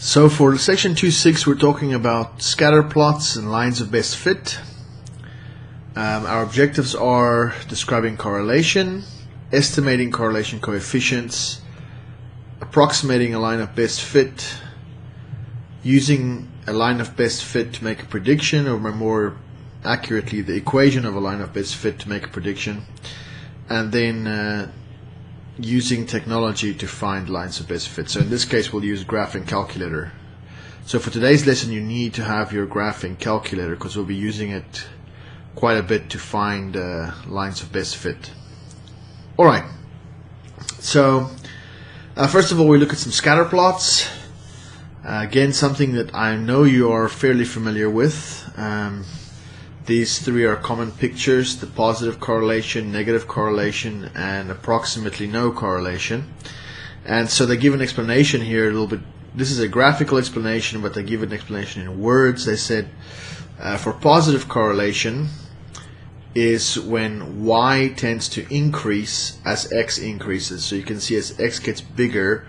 So for section 2.6 we're talking about scatter plots and lines of best fit. Our objectives are describing correlation, estimating correlation coefficients, approximating a line of best fit, using a line of best fit to make a prediction, or more accurately the equation of a line of best fit to make a prediction, and then using technology to find lines of best fit. So in this case we'll use graphing calculator. So for today's lesson you need to have your graphing calculator because we'll be using it quite a bit to find lines of best fit. Alright, so first of all we look at some scatter plots. Again, something that I know you are fairly familiar with. These three are common pictures: the positive correlation, negative correlation, and approximately no correlation. And so they give an explanation here a little bit. This is a graphical explanation, but they give an explanation in words. They said for positive correlation is when y tends to increase as x increases. So you can see as x gets bigger,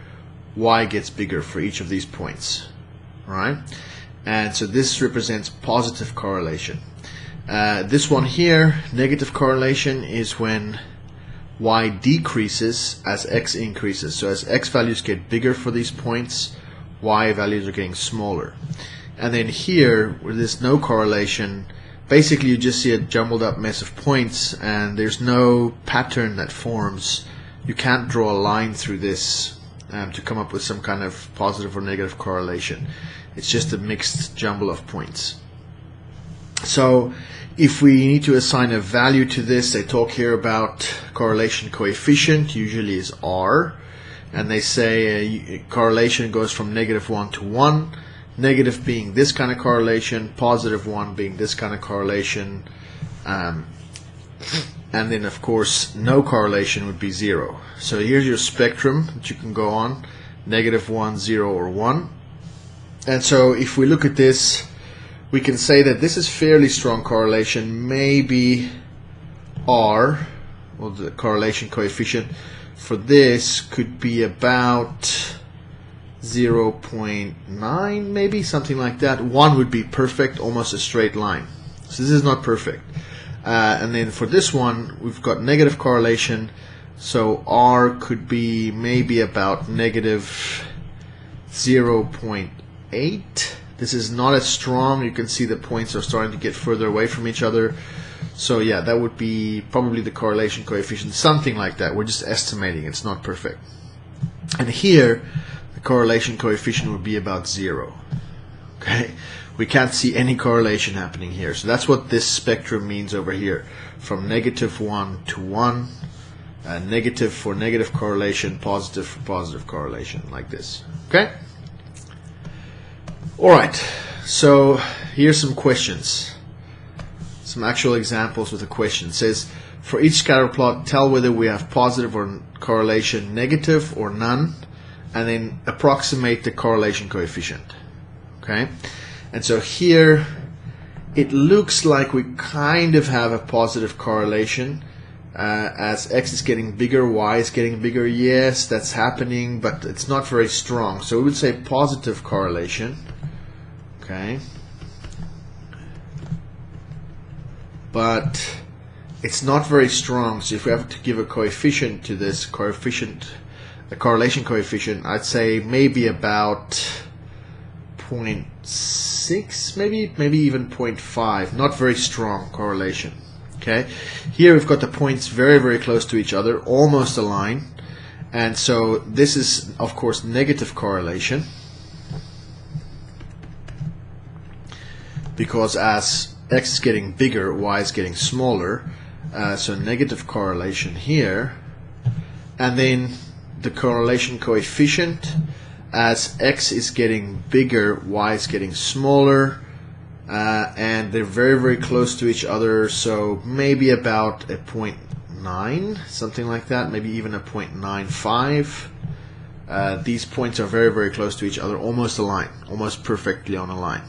y gets bigger for each of these points. Alright? And so this represents positive correlation. This one here, negative correlation, is when y decreases as x increases. So as x values get bigger for these points, y values are getting smaller. And then here, where there's no correlation, basically you just see a jumbled up mess of points and there's no pattern that forms. You can't draw a line through this to come up with some kind of positive or negative correlation. It's just a mixed jumble of points. So if we need to assign a value to this, they talk here about correlation coefficient, usually is R, and they say correlation goes from -1 to 1, negative being this kind of correlation, positive 1 being this kind of correlation, and then of course no correlation would be 0. So here's your spectrum that you can go on: -1, 0, or 1. And so if we look at this, we can say that this is fairly strong correlation. Maybe R, or the correlation coefficient for this, could be about 0.9, maybe something like that. 1 would be perfect, almost a straight line. So this is not perfect. And then for this one we've got negative correlation, so R could be maybe about -0.8. This is not as strong. You can see the points are starting to get further away from each other. So yeah, that would be probably the correlation coefficient, something like that. We're just estimating, it's not perfect. And here the correlation coefficient would be about 0. Okay, we can't see any correlation happening here. So that's what this spectrum means over here, from -1 to 1, negative for negative correlation, positive for positive correlation, like this. Okay. Alright, so here's some questions. Some actual examples with a question. It says, for each scatter plot, tell whether we have positive or correlation, negative or none, and then approximate the correlation coefficient. Okay, and so here it looks like we kind of have a positive correlation. As x is getting bigger, y is getting bigger. Yes, that's happening, but it's not very strong. So we would say positive correlation. Okay, but it's not very strong. So if we have to give a coefficient to this coefficient, a correlation coefficient, I'd say maybe about 0.6, maybe even 0.5. Not very strong correlation. Okay, here we've got the points very, very close to each other, almost a line, and so this is of course negative correlation, because as x is getting bigger, y is getting smaller, so negative correlation here. And then the correlation coefficient, as x is getting bigger, y is getting smaller, and they're very, very close to each other, so maybe about a 0.9, something like that, maybe even a 0.95. These points are very, very close to each other, almost a line, almost perfectly on a line.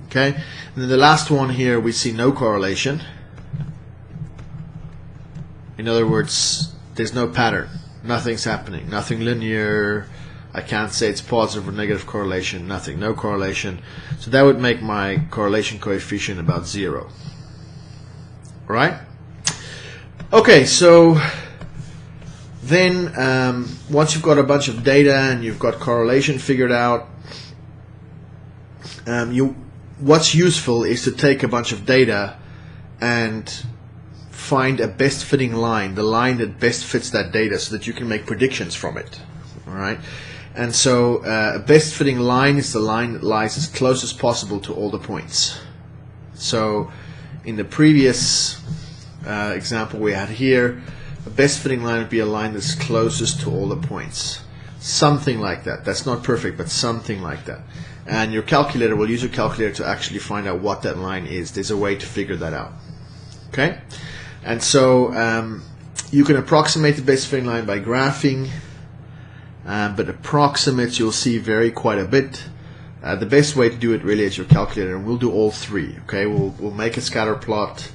Okay, and then the last one here, we see no correlation. In other words, there's no pattern, nothing's happening, nothing linear, I can't say it's positive or negative correlation, nothing, no correlation. So that would make my correlation coefficient about 0. Right? Okay, so then once you've got a bunch of data and you've got correlation figured out, what's useful is to take a bunch of data and find a best fitting line, the line that best fits that data, so that you can make predictions from it. All right? And so a best fitting line is the line that lies as close as possible to all the points. So in the previous example we had here, a best fitting line would be a line that's closest to all the points. Something like that. That's not perfect, but something like that. And your calculator will use your calculator to actually find out what that line is. There's a way to figure that out. Okay? And so you can approximate the best fitting line by graphing. But approximates you'll see vary quite a bit. The best way to do it really is your calculator, and we'll do all three. Okay, we'll make a scatter plot,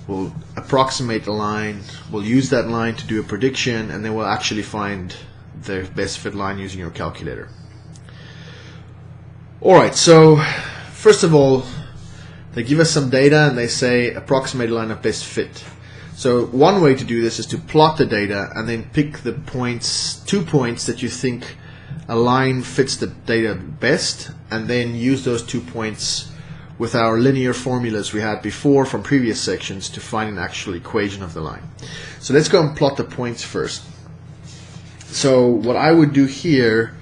we'll approximate the line, we'll use that line to do a prediction, and then we'll actually find the best fit line using your calculator. Alright, so first of all, they give us some data and they say approximate a line of best fit. So one way to do this is to plot the data and then pick the points, 2 points that you think a line fits the data best, and then use those 2 points with our linear formulas we had before from previous sections to find an actual equation of the line. So let's go and plot the points first. So what I would do here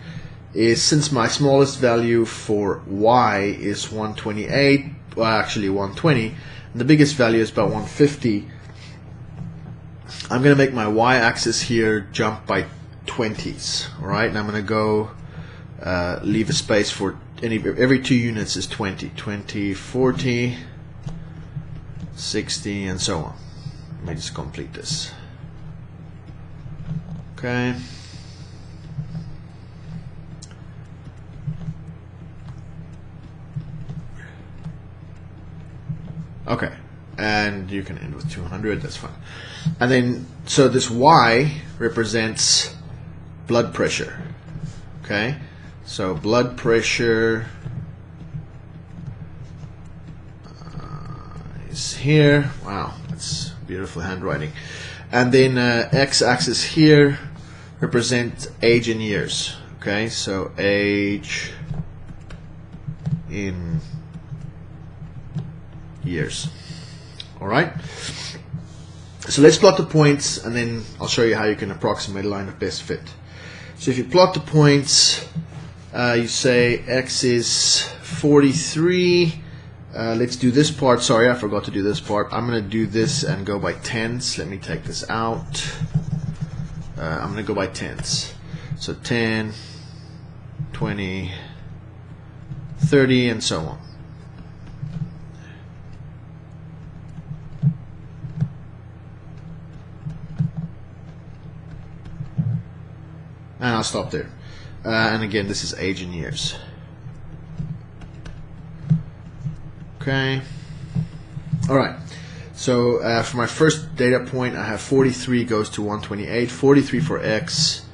is, since my smallest value for y is 128, well actually 120, and the biggest value is about 150, I'm going to make my y-axis here jump by 20s, alright, and I'm going to go leave a space for every 2 units is 20, 20, 40, 60, and so on. Let me just complete this. Okay. Okay, and you can end with 200, that's fine. And then, so this y represents blood pressure. Okay, so blood pressure is here. Wow, that's beautiful handwriting. And then x-axis here represents age in years. Okay, so age in years. All right. So let's plot the points, and then I'll show you how you can approximate a line of best fit. So if you plot the points, you say x is 43. Let's do this part. Sorry, I forgot to do this part. I'm going to do this and go by tens. Let me take this out. I'm going to go by tens. So 10, 20, 30, and so on. And I'll stop there. And again, this is age in years. Okay. Alright. So for my first data point, I have 43 goes to 128. 43 for x.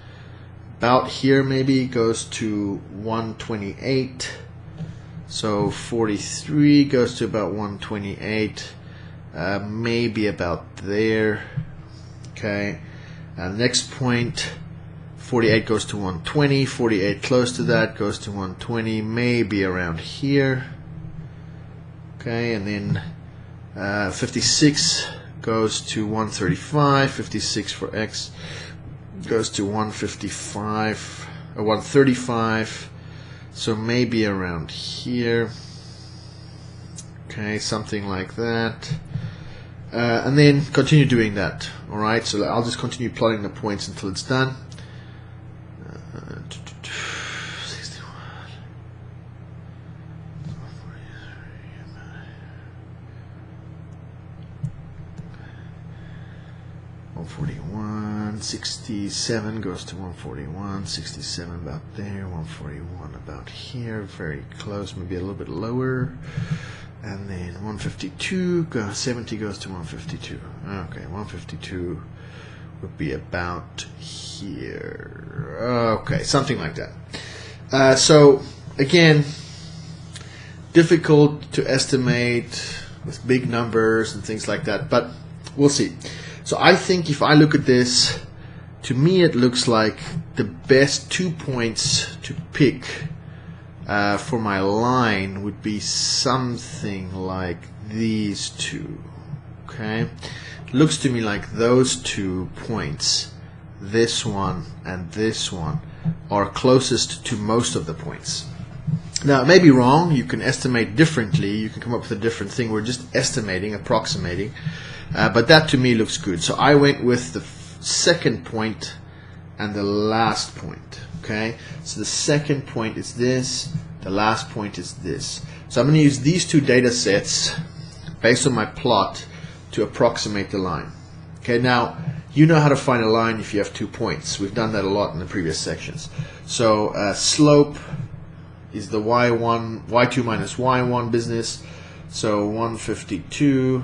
About here maybe goes to 128. So 43 goes to about 128. Maybe about there. Okay. Next point. 48 goes to 120, 48 close to that goes to 120, maybe around here. Okay, and then 56 goes to 135, 56 for x goes to 155, or 135, so maybe around here. Okay, something like that. And then continue doing that. Alright, so I'll just continue plotting the points until it's done. 141, 67 goes to 141, 67 about there, 141 about here, very close, maybe a little bit lower, and then 152, 70 goes to 152, okay, 152, would be about here. Okay, something like that. So again, difficult to estimate with big numbers and things like that, but we'll see. So I think if I look at this, to me it looks like the best 2 points to pick for my line would be something like these two. Okay, looks to me like those 2 points, this one and this one, are closest to most of the points. Now, it may be wrong. You can estimate differently. You can come up with a different thing. We're just estimating, approximating. But that to me looks good. So I went with the second point and the last point. Okay? So the second point is this. The last point is this. So I'm going to use these 2 data sets based on my plot to approximate the line. Okay? Now, you know how to find a line if you have 2 points. We've done that a lot in the previous sections. So slope is the y2 minus y1 business. So 152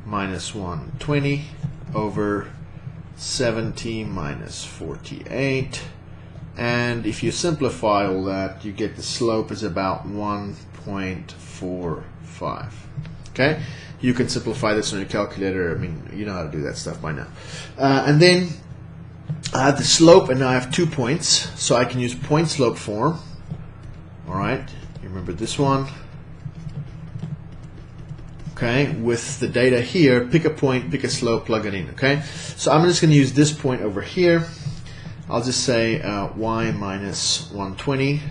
minus 120 over 70 minus 48. And if you simplify all that, you get the slope is about 1.45. Okay? You can simplify this on your calculator. I mean, you know how to do that stuff by now. And then I have the slope, and now I have 2 points. So I can use point slope form. Alright, you remember this one. Okay, with the data here, pick a point, pick a slope, plug it in. Okay, so I'm just going to use this point over here. I'll just say y minus 120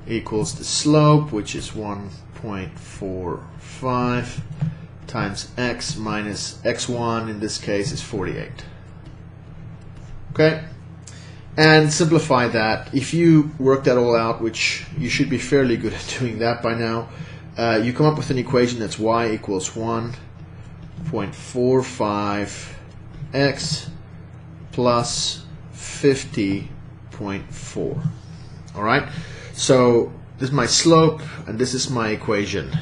equals the slope, which is 1.45 times x minus x1, in this case is 48. Okay. And simplify that. If you work that all out, which you should be fairly good at doing that by now, you come up with an equation that's y equals 1.45x plus 50.4. Alright? So this is my slope, and this is my equation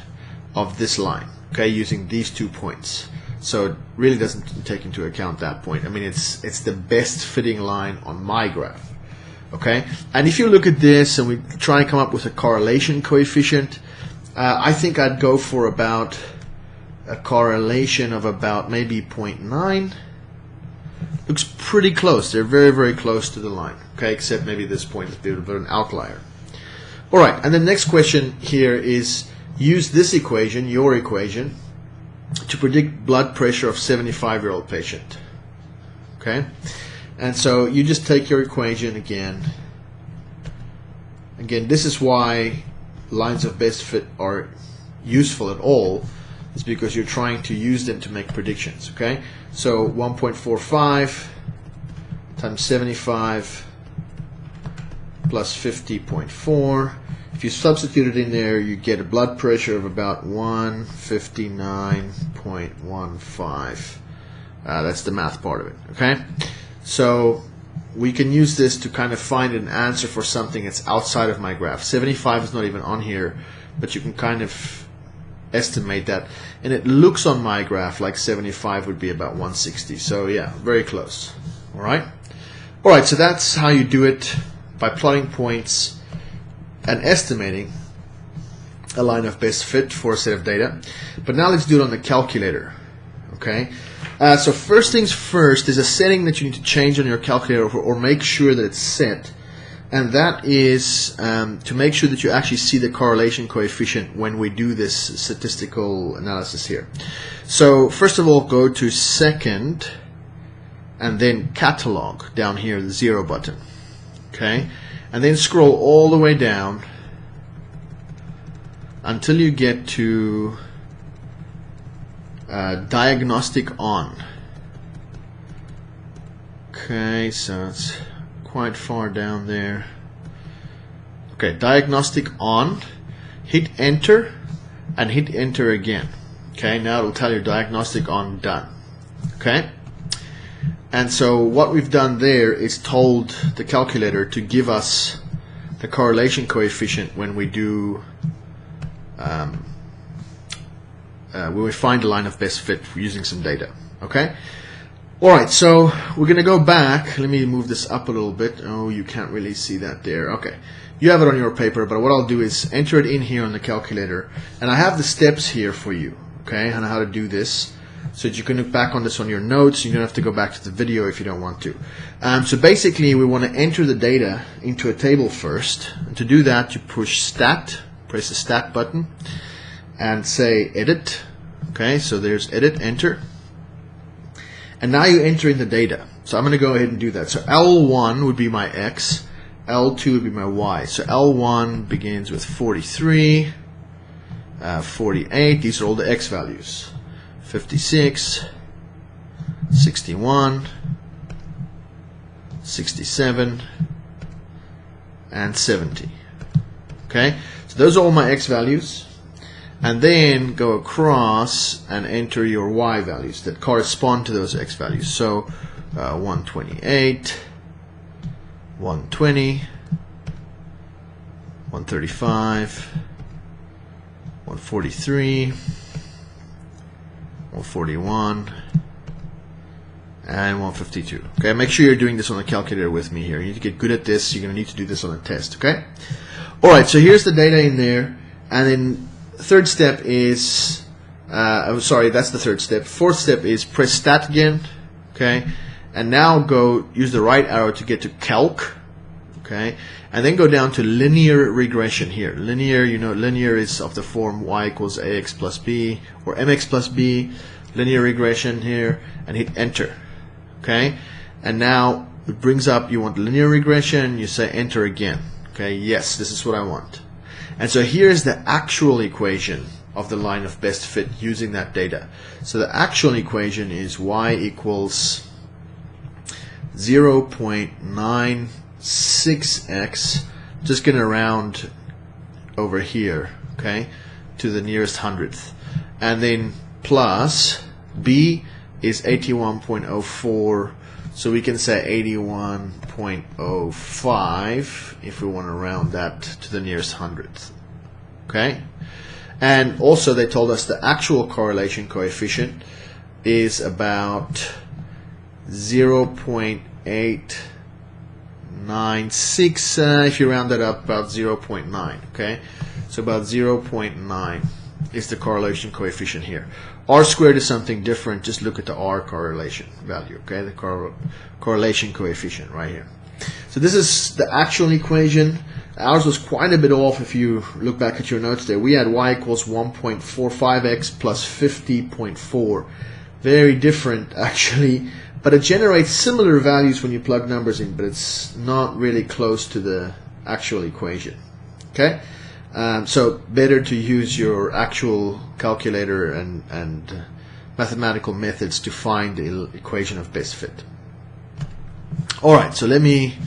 of this line, okay, using these 2 points. So it really doesn't take into account that point. I mean, it's the best fitting line on my graph. Okay, and if you look at this and we try and come up with a correlation coefficient, I think I'd go for about a correlation of about maybe 0.9. Looks pretty close. They're very, very close to the line. Okay, except maybe this point is a bit of an outlier. All right, and the next question here is use this equation, your equation, to predict blood pressure of 75-year-old patient. Okay, and so you just take your equation again. Again, this is why lines of best fit are useful at all, is because you're trying to use them to make predictions. Okay, so 1.45 times 75 plus 50.4. If you substitute it in there, you get a blood pressure of about 159.15. That's the math part of it. Okay, so we can use this to kind of find an answer for something that's outside of my graph. 75 is not even on here, but you can kind of estimate that, and it looks on my graph like 75 would be about 160. So yeah, very close. All right. So that's how you do it, by plotting points and estimating a line of best fit for a set of data. But now let's do it on the calculator. Okay. So first things first, there's a setting that you need to change on your calculator, or make sure that it's set, and that is to make sure that you actually see the correlation coefficient when we do this statistical analysis here. So first of all, go to second and then catalog down here, the 0 button. Okay, and then scroll all the way down until you get to diagnostic on. Okay, so it's quite far down there. Okay, diagnostic on. Hit enter and hit enter again. Okay, now it'll tell you diagnostic on done. Okay, and so what we've done there is told the calculator to give us the correlation coefficient when we do when we find a line of best fit using some data. Okay, Alright, so we're going to go back. Let me move this up a little bit. Oh, you can't really see that there. Okay. You have it on your paper, but what I'll do is enter it in here on the calculator. And I have the steps here for you, okay, on how to do this, so that you can look back on this on your notes. You don't have to go back to the video if you don't want to. So basically, we want to enter the data into a table first. And to do that, you push Stat, press the Stat button, and say Edit. Okay, so there's Edit, Enter. And now you enter in the data. So I'm going to go ahead and do that. So L1 would be my X. L2 would be my Y. So L1 begins with 43, 48. These are all the X values. 56, 61, 67, and 70. Okay, so those are all my X values. And then go across and enter your Y values that correspond to those X values. So 128, 120, 135, 143, 141, and 152. Okay, make sure you're doing this on the calculator with me here. You need to get good at this. You're going to need to do this on a test. Okay. All right. So here's the data in there, and then the third step is. I'm sorry, that's the third step. Fourth step is press Stat again. Okay, and now go use the right arrow to get to Calc. Okay, and then go down to linear regression here. Linear, you know, linear is of the form y equals ax plus b or mx plus b. Linear regression here, and hit enter. Okay, and now it brings up you want linear regression. You say enter again. Okay, yes, this is what I want. And so here's the actual equation of the line of best fit using that data. So the actual equation is y equals 0.96x. Just going to round over here, okay, to the nearest hundredth, and then plus b is 81.04, so we can say 81.05 if we want to round that to the nearest hundredth. Okay, and also they told us the actual correlation coefficient is about 0.896, if you round that up, about 0.9. Okay, so about 0.9 is the correlation coefficient here. R squared is something different. Just look at the R correlation value. Okay, the correlation coefficient right here. So this is the actual equation. Ours was quite a bit off. If you look back at your notes there, we had y equals 1.45x plus 50.4. Very different actually, but it generates similar values when you plug numbers in, but it's not really close to the actual equation. Okay, so better to use your actual calculator and mathematical methods to find the equation of best fit. Alright, so let me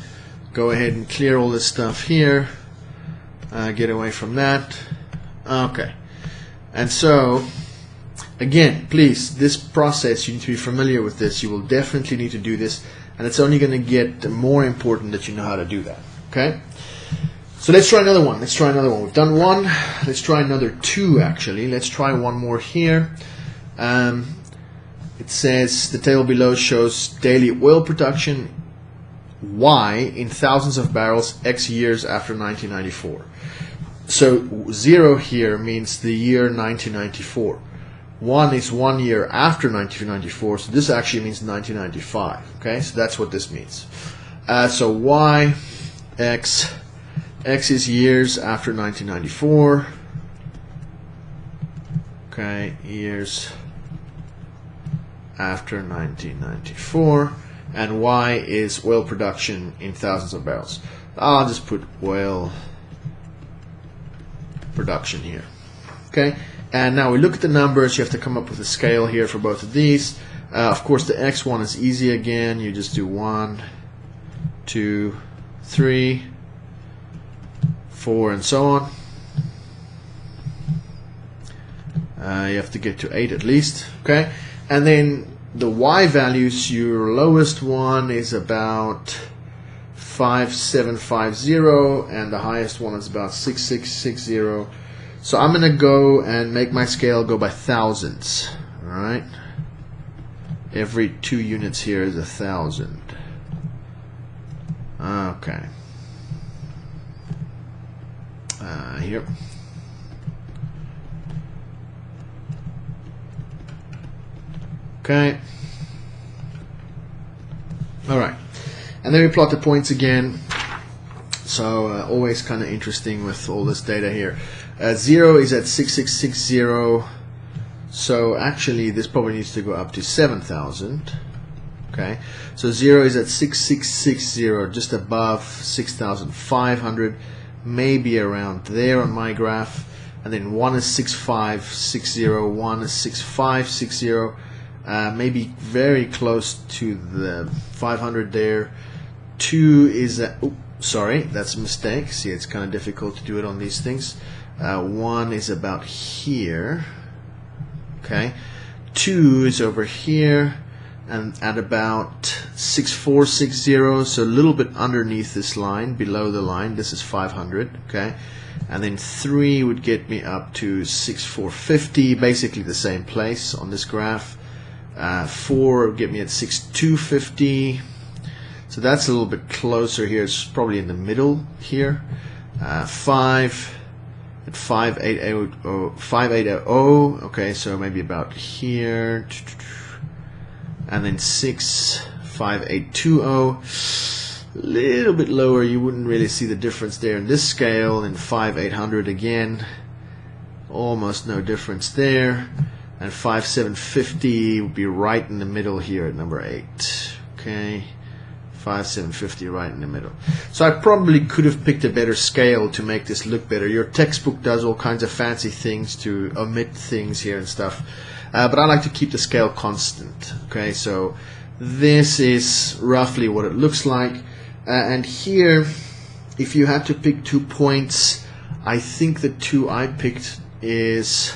go ahead and clear all this stuff here, get away from that. Okay, and so again, please, this process, you need to be familiar with this. You will definitely need to do this, and it's only going to get more important that you know how to do that. Okay, so let's try another one. We've done one. Let's try another two, actually. Let's try one more here. It says the table below shows daily oil production Y in thousands of barrels X years after 1994. So 0 here means the year 1994. 1 is 1 year after 1994, so this actually means 1995. Okay, so that's what this means. So Y, X is years after 1994. Okay, years after 1994. And Y is oil production in thousands of barrels. I'll just put oil production here. Okay, and now we look at the numbers. You have to come up with a scale here for both of these. Of course, the X one is easy again. You just do 1, 2, 3, 4, and so on. You have to get to 8 at least. Okay, and then the Y values, your lowest one is about 5750 and the highest one is about 6660. So I'm going to go and make my scale go by thousands. Alright, Every 2 units here is 1,000. Okay. Here. Okay. Alright. And then we plot the points again. So always kind of interesting with all this data here. 0 is at 6660. So actually this probably needs to go up to 7,000. Okay. So 0 is at 6660, just above 6,500. Maybe around there on my graph. And then 1 is 6560, 1 is 6560. Maybe very close to the 500 there. 2 is at, oops, sorry, that's a mistake. See, it's kind of difficult to do it on these things. 1 is about here. Okay. 2 is over here and at about 6460, so a little bit underneath this line, below the line. This is 500. Okay. And then 3 would get me up to 6450, basically the same place on this graph. 4 would get me at 6250. So that's a little bit closer here. It's probably in the middle here. 5 at 5880. Okay, so maybe about here. And then 6, 5820. A little bit lower. You wouldn't really see the difference there in this scale. And 5800 again. Almost no difference there. And 5750 would be right in the middle here at number 8. Okay. 5750 right in the middle. So I probably could have picked a better scale to make this look better. Your textbook does all kinds of fancy things to omit things here and stuff. But I like to keep the scale constant. Okay, so this is roughly what it looks like. And here, if you had to pick 2 points, I think the 2 I picked is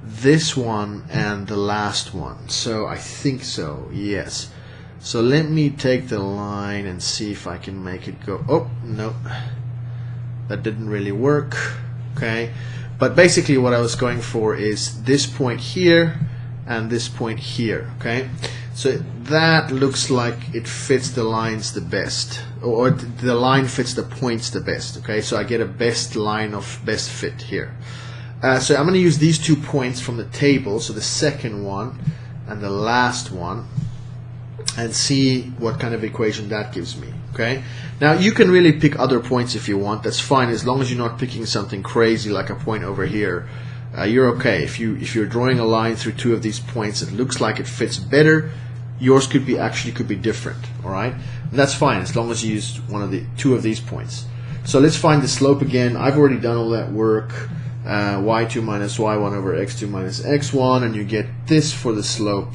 this one and the last one. So I think so, yes. So let me take the line and see if I can make it go. Oh, no. That didn't really work. Okay. But basically what I was going for is this point here and this point here. Okay. So that looks like it fits the lines the best. Or the line fits the points the best. Okay. So I get a best line of best fit here. So I'm going to use these 2 points from the table. So the second one and the last one. And see what kind of equation that gives me. Okay. Now you can really pick other points if you want. That's fine as long as you're not picking something crazy like a point over here. You're okay. If you're drawing a line through 2 of these points, it looks like it fits better. Yours could be different. All right. And that's fine as long as you use 2 of these points. So let's find the slope again. I've already done all that work. Y2 minus y1 over x2 minus x1, and you get this for the slope.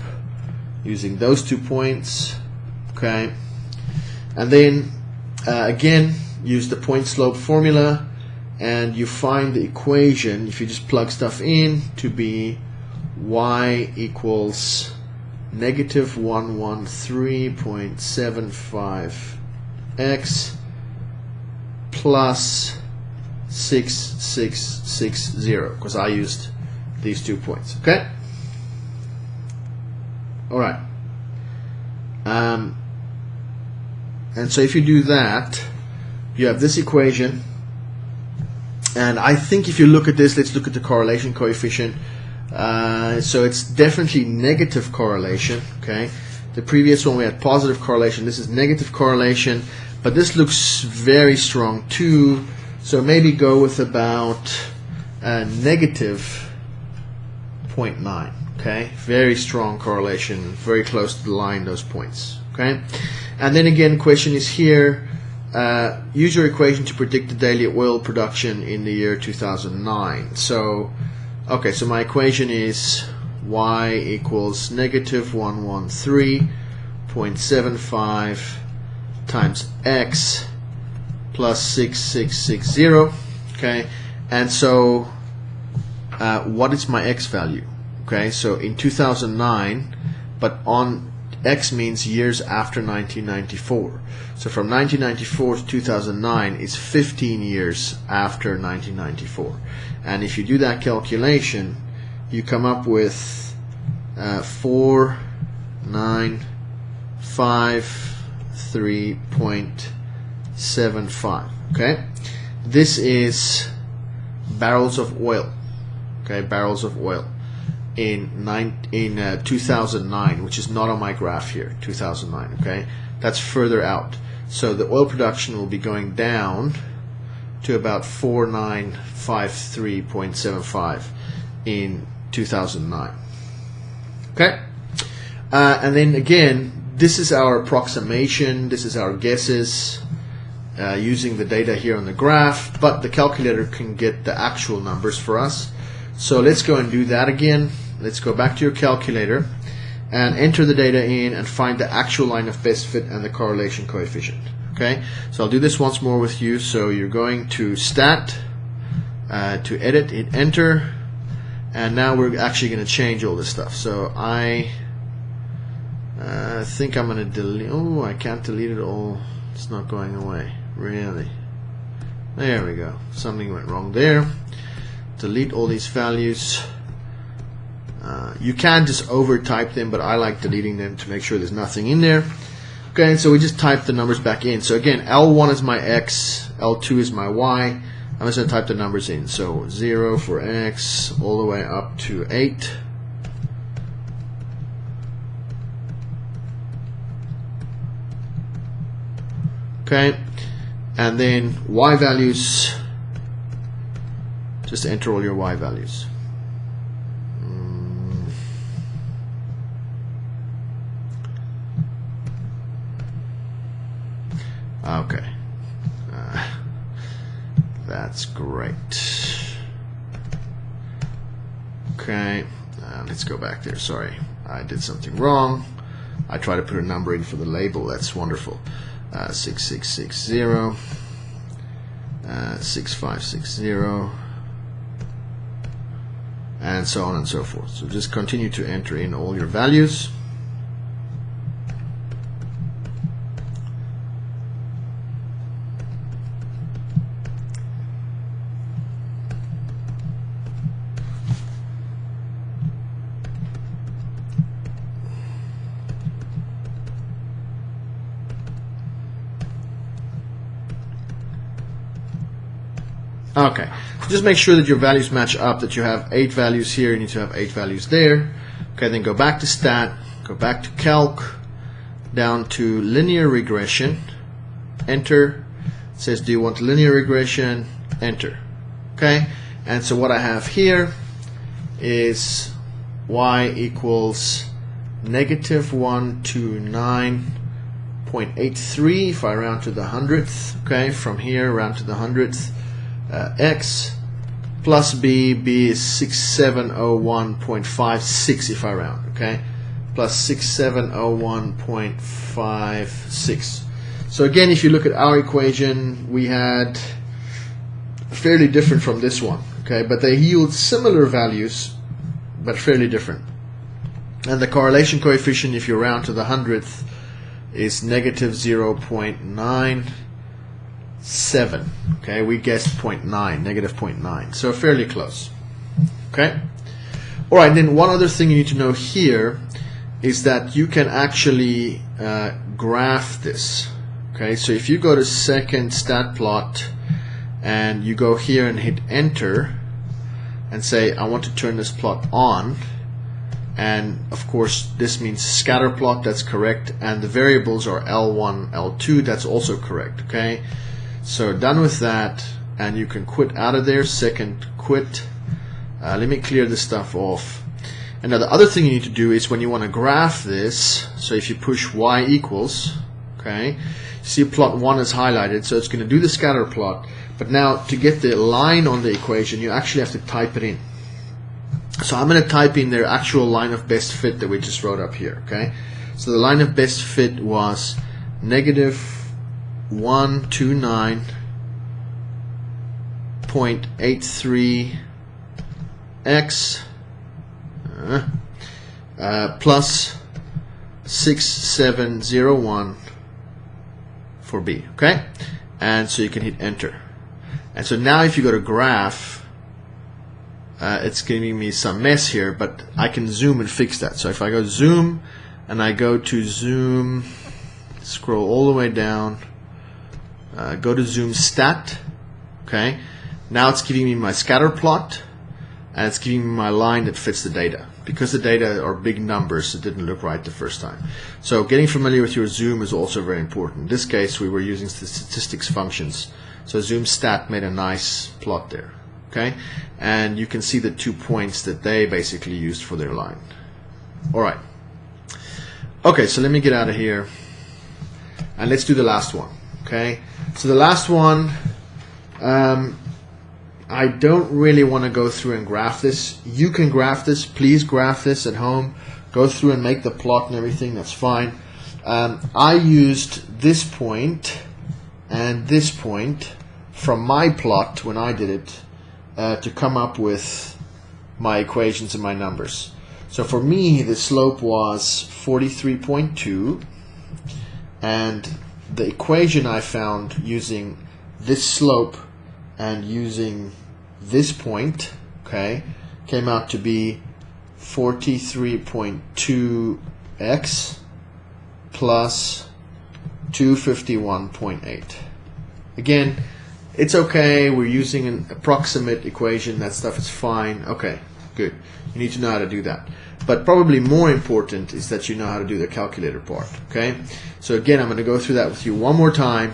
Using those 2 points, okay, and then again use the point slope formula, and you find the equation if you just plug stuff in to be y equals negative 113.75 x plus 6660, because I used these 2 points. Okay. Alright. And so if you do that, you have this equation. And I think if you look at this, let's look at the correlation coefficient. So it's definitely negative correlation. Okay. The previous one we had positive correlation. This is negative correlation. But this looks very strong too. So maybe go with about negative 0.9. Okay, very strong correlation, very close to the line, those points. Okay, and then again, question is here. Use your equation to predict the daily oil production in the year 2009. So, okay, so my equation is y equals negative 113.75 times x plus 6660. Okay, and so what is my x value? Okay, so in 2009, but on X means years after 1994. So from 1994 to 2009 is 15 years after 1994. And if you do that calculation, you come up with 4 953.75. Okay, this is barrels of oil. Okay, barrels of oil in 2009, which is not on my graph here. 2009. Okay, that's further out. So the oil production will be going down to about 4953.75 in 2009. Okay, and then again, this is our approximation. This is our guesses using the data here on the graph, but the calculator can get the actual numbers for us. So let's go and do that again. Let's go back to your calculator and enter the data in and find the actual line of best fit and the correlation coefficient. Okay, so I'll do this once more with you. So you're going to stat, to edit, hit enter, and now we're actually going to change all this stuff. So I think I'm going to delete. Oh, I can't delete it all. It's not going away. Really? There we go. Something went wrong there. Delete all these values. You can just overtype them, but I like deleting them to make sure there's nothing in there. Okay, so we just type the numbers back in. So again, L1 is my X, L2 is my Y. I'm just going to type the numbers in. So 0 for X, all the way up to 8. Okay, and then Y values, just enter all your Y values. Okay, that's great. Okay, let's go back there. Sorry, I did something wrong. I tried to put a number in for the label. That's wonderful. 6660, 6560, and so on and so forth. So just continue to enter in all your values. Okay, so just make sure that your values match up, that you have 8 values here, you need to have 8 values there. Okay, then go back to stat, go back to calc, down to linear regression, enter. It says, do you want linear regression? Enter. Okay, and so what I have here is y equals negative 129.83 if I round to the hundredth. Okay, from here round to the hundredth. X plus B is 6701.56 if I round, okay, plus 6701.56. So again, if you look at our equation, we had fairly different from this one, okay, but they yield similar values but fairly different. And the correlation coefficient, if you round to the hundredth, is negative 0.97. Okay, we guessed 0.9, negative 0.9, so fairly close. Okay, all right, then one other thing you need to know here is that you can actually graph this. Okay, so if you go to second stat plot and you go here and hit enter and say I want to turn this plot on, and of course this means scatter plot, that's correct, and the variables are L1, L2, that's also correct. Okay, so done with that, and you can quit out of there. Second quit. Let me clear this stuff off. And now the other thing you need to do is when you want to graph this, so if you push y equals, okay, see plot 1 is highlighted, so it's going to do the scatter plot, but now to get the line on the equation you actually have to type it in. So I'm going to type in their actual line of best fit that we just wrote up here. Okay, so the line of best fit was negative 129.83 x plus 6701 for B. Okay, and so you can hit enter. And so now if you go to graph, it's giving me some mess here, but I can zoom and fix that. So if I go zoom, and I go to zoom, scroll all the way down, go to zoom stat. Okay, now it's giving me my scatter plot, and it's giving me my line that fits the data. Because the data are big numbers, it didn't look right the first time. So getting familiar with your zoom is also very important. In this case, we were using the statistics functions. So zoom stat made a nice plot there. Okay, and you can see the 2 points that they basically used for their line. All right. Okay, so let me get out of here, and let's do the last one. Okay, so the last one, I don't really want to go through and graph this. You can graph this. Please graph this at home. Go through and make the plot and everything. That's fine. I used this point and this point from my plot when I did it to come up with my equations and my numbers. So for me, the slope was 43.2, and the equation I found using this slope and using this point, okay, came out to be 43.2x plus 251.8. Again, it's okay, we're using an approximate equation, that stuff is fine. Okay, good. You need to know how to do that. But probably more important is that you know how to do the calculator part, okay? So again, I'm going to go through that with you one more time,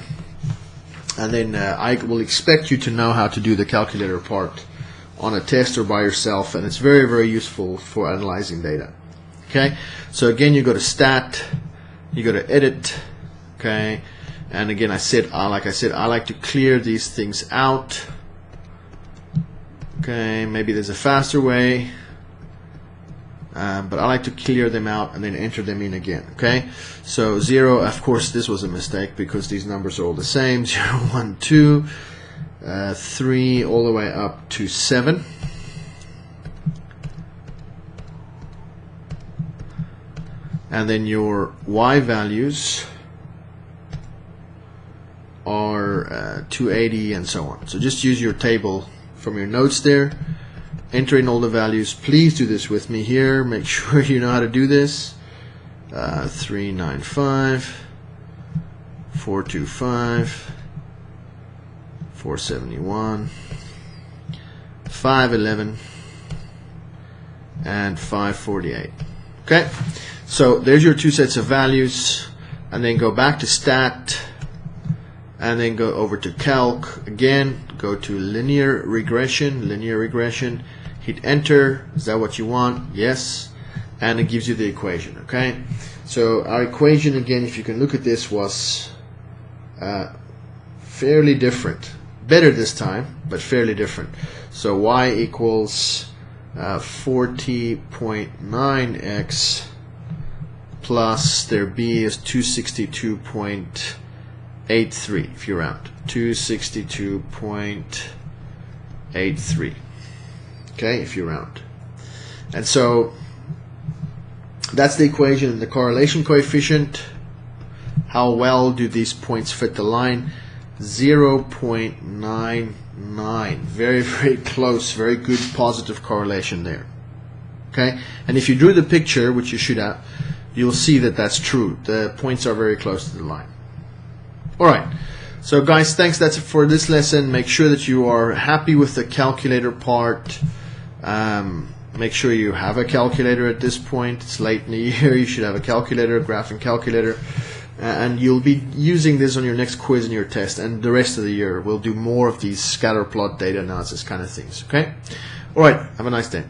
and then I will expect you to know how to do the calculator part on a test or by yourself, and it's very, very useful for analyzing data. Okay, so again, you go to stat, you go to edit, okay, and again, like I said, I like to clear these things out. Okay, maybe there's a faster way, but I like to clear them out and then enter them in again. Okay, so 0, of course this was a mistake because these numbers are all the same. 0, 1, 2, 3 all the way up to 7. And then your y values are 280 and so on. So just use your table from your notes there, enter in all the values. Please do this with me here, make sure you know how to do this. 395, 425, 471, 511, and 548. Okay, so there's your 2 sets of values, and then go back to stat, and then go over to calc again, go to linear regression, hit enter. Is that what you want? Yes, and it gives you the equation. Okay, so our equation again, if you can look at this, was fairly different. Better this time, but fairly different. So y equals 40.9x plus their b is 262.83 if you round. 262.83. Okay, if you round. And so that's the equation. The correlation coefficient, how well do these points fit the line? 0.99. Very, very close, very good positive correlation there. Okay, and if you drew the picture, which you should have, you'll see that that's true. The points are very close to the line. Alright, so guys, thanks. That's it for this lesson. Make sure that you are happy with the calculator part. Make sure you have a calculator at this point. It's late in the year. You should have a calculator, a graphing calculator. And you'll be using this on your next quiz and your test, and the rest of the year we'll do more of these scatter plot data analysis kind of things. Okay? Alright, have a nice day.